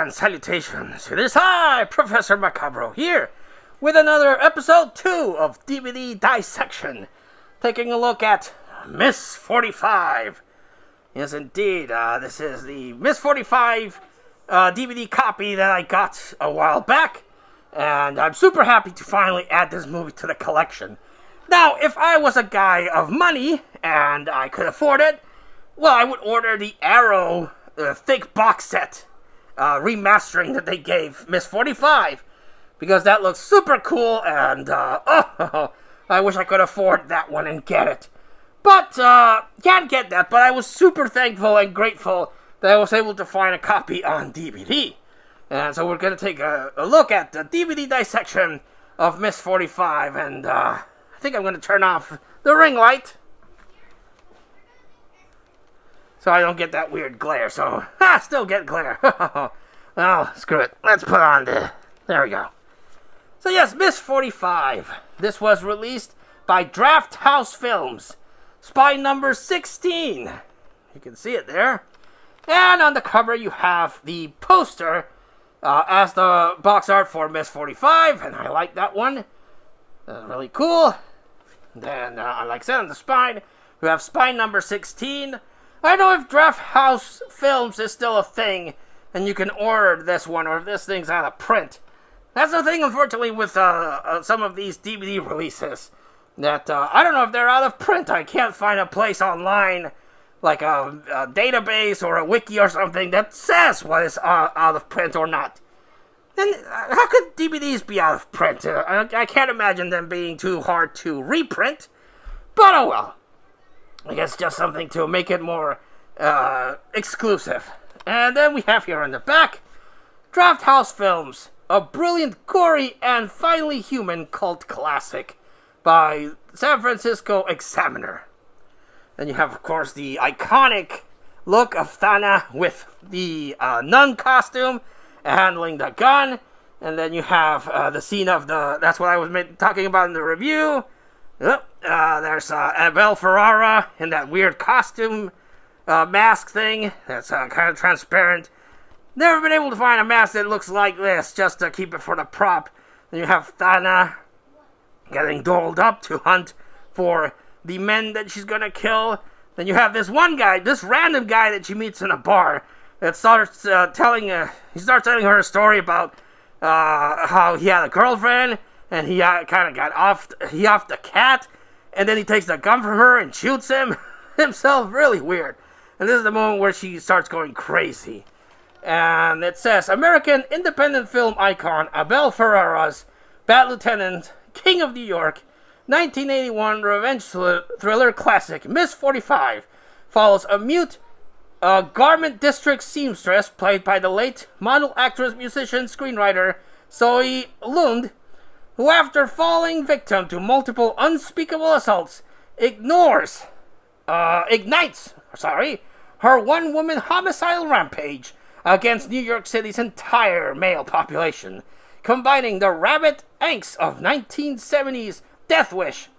and salutations. It is I, Professor Macabro, here with another episode 2 of DVD Dissection, taking a look at Ms.45. Yes, indeed, this is the Ms.45 DVD copy that I got a while back, and I'm super happy to finally add this movie to the collection. Now, if I was a guy of money and I could afford it, well, I would order the Arrow thick box set remastering that they gave Ms.45, because that looks super cool, and I wish I could afford that one and get it. But can't get that, but I was super thankful and grateful that I was able to find a copy on DVD. And so we're going to take a look at the DVD dissection of Ms.45, and I think I'm going to turn off the ring light so I don't get that weird glare. So, still get glare. Well, screw it. Let's put on there we go. So yes, Ms.45. This was released by Draft House Films. Spy number 16. You can see it there. And on the cover you have the poster as the box art for Ms.45. And I like that one. Really cool. Then, like I said, on the spine, we have spine number 16. I don't know if Draft House Films is still a thing, and you can order this one, or if this thing's out of print. That's the thing, unfortunately, with some of these DVD releases, that I don't know if they're out of print. I can't find a place online, like a database or a wiki or something, that says what is out of print or not. And how could DVDs be out of print? I can't imagine them being too hard to reprint, but oh well. I guess just something to make it more exclusive. And then we have here on the back, Draft House Films, a brilliant, gory, and finally human cult classic by San Francisco Examiner. Then you have, of course, the iconic look of Thana with the nun costume handling the gun. And then you have the scene of that's what I was talking about in the review. There's Abel Ferrara in that weird costume mask thing that's kind of transparent. Never been able to find a mask that looks like this, just to keep it for the prop. Then you have Thana getting doled up to hunt for the men that she's gonna kill. Then you have this one guy, this random guy that she meets in a bar, that starts telling her a story about how he had a girlfriend, and he kind of got offed the cat, and then he takes the gun from her and shoots himself. Really weird. And this is the moment where she starts going crazy. And it says, American independent film icon Abel Ferrara's Bad Lieutenant, King of New York, 1981 revenge thriller classic Ms.45 follows a mute garment district seamstress played by the late model actress, musician, screenwriter Zoe Lund, who after falling victim to multiple unspeakable assaults ignites her one-woman homicidal rampage against New York City's entire male population, combining the rabid angst of 1970s Death Wish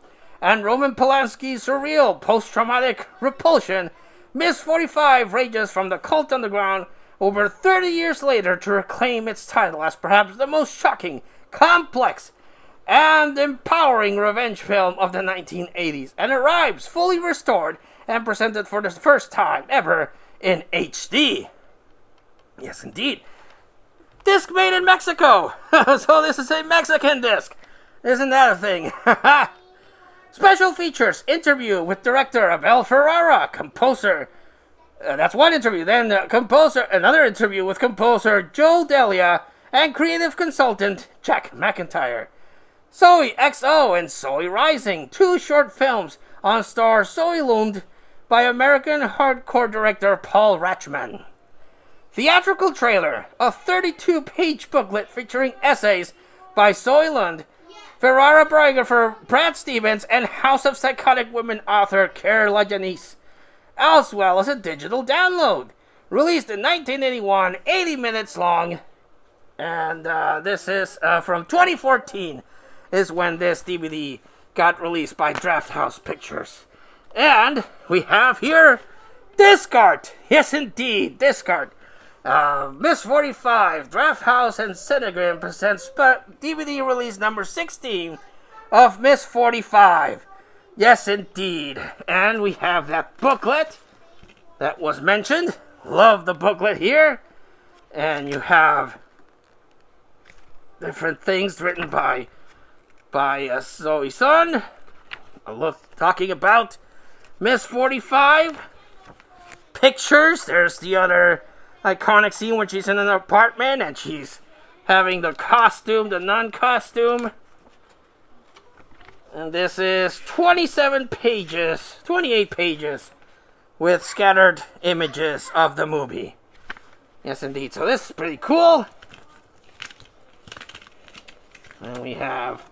and Roman Polanski's surreal post-traumatic repulsion. Ms.45 rages from the cult underground over 30 years later to reclaim its title as perhaps the most shocking, complex, and empowering revenge film of the 1980s, and arrives fully restored and presented for the first time ever in HD. Yes, indeed. Disc made in Mexico. So this is a Mexican disc. Isn't that a thing? Special features, interview with director Abel Ferrara, composer. That's one interview. Then another interview with composer Joe Delia and creative consultant Jack McIntyre. Zoe XO and Zoe Rising, 2 short films on star Zoe Lund by American hardcore director Paul Rachman. Theatrical trailer, a 32-page booklet featuring essays by Zoe Lund, Ferrara biographer Brad Stevens, and House of Psychotic Women author Carla Janice, as well as a digital download. Released in 1981, 80 minutes long, and this is from 2014, is when this DVD got released by Draft House Pictures. And we have here disc art. Yes, indeed, disc art. Ms.45, Draft House and Cinegram presents DVD release number 16 of Ms.45. Yes, indeed. And we have that booklet that was mentioned. Love the booklet here. And you have different things written by Zoe Sun. Talking about Ms.45. Pictures. There's the other iconic scene when she's in an apartment and she's having the costume, the non-costume. And this is 28 pages with scattered images of the movie. Yes, indeed. So this is pretty cool. And we have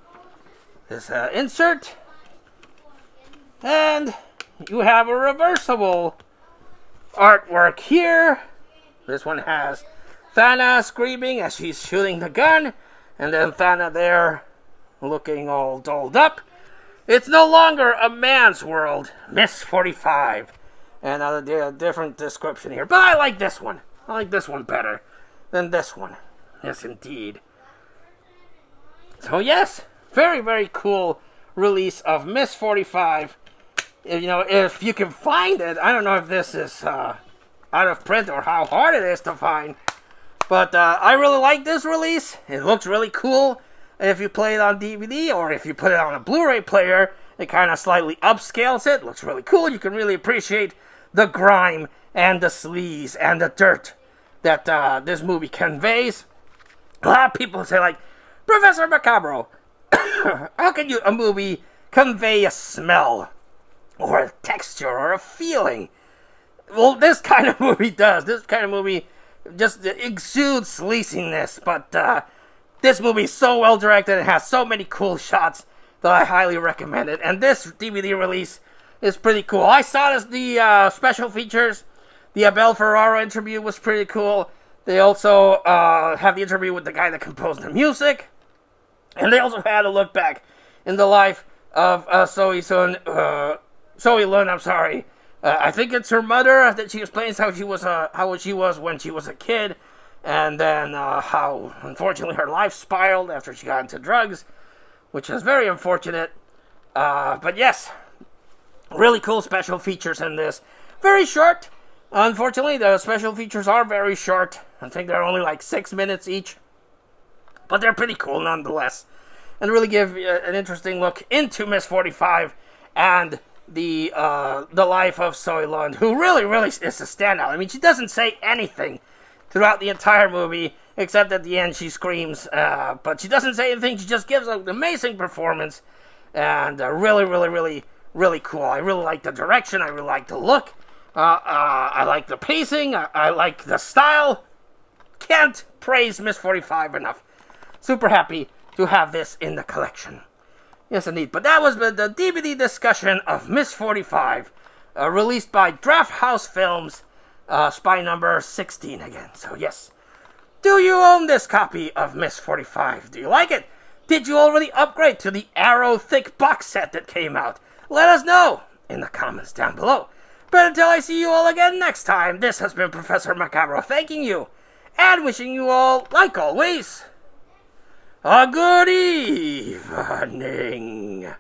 this insert. And you have a reversible artwork here. This one has Thana screaming as she's shooting the gun, and then Thana there looking all dolled up. It's no longer a man's world, Ms.45. And a different description here. But I like this one. I like this one better than this one. Yes, indeed. So yes, very, very cool release of Ms.45. You know, if you can find it, I don't know if this is out of print or how hard it is to find. But I really like this release. It looks really cool. If you play it on DVD or if you put it on a Blu-ray player, it kind of slightly upscales it. Looks really cool. You can really appreciate the grime and the sleaze and the dirt that this movie conveys. A lot of people say, like, Professor Macabro, how can a movie convey a smell or a texture or a feeling? Well, this kind of movie does. This kind of movie just exudes sleaziness, but this movie is so well directed and has so many cool shots that I highly recommend it. And this DVD release is pretty cool. I saw the special features. The Abel Ferrara interview was pretty cool. They also have the interview with the guy that composed the music. And they also had a look back in the life of Zoe Lun, I'm sorry. I think it's her mother that she explains how she was when she was a kid. And then how, unfortunately, her life spiraled after she got into drugs, which is very unfortunate. But yes, really cool special features in this. Very short. Unfortunately, the special features are very short. I think they're only like 6 minutes each. But they're pretty cool nonetheless. And really give an interesting look into Ms.45 and the life of Zoe Lund, who really is a standout. I mean, she doesn't say anything throughout the entire movie, except at the end she screams. But she doesn't say anything. She just gives an amazing performance. And really cool. I really like the direction. I really like the look. I like the pacing. I like the style. Can't praise Ms.45 enough. Super happy to have this in the collection. Yes, indeed. But that was the DVD discussion of Ms.45, released by Draft House Films, spy number 16 again. So, yes. Do you own this copy of Ms.45? Do you like it? Did you already upgrade to the Arrow Thick box set that came out? Let us know in the comments down below. But until I see you all again next time, this has been Professor Macabro thanking you and wishing you all, like always, a good evening.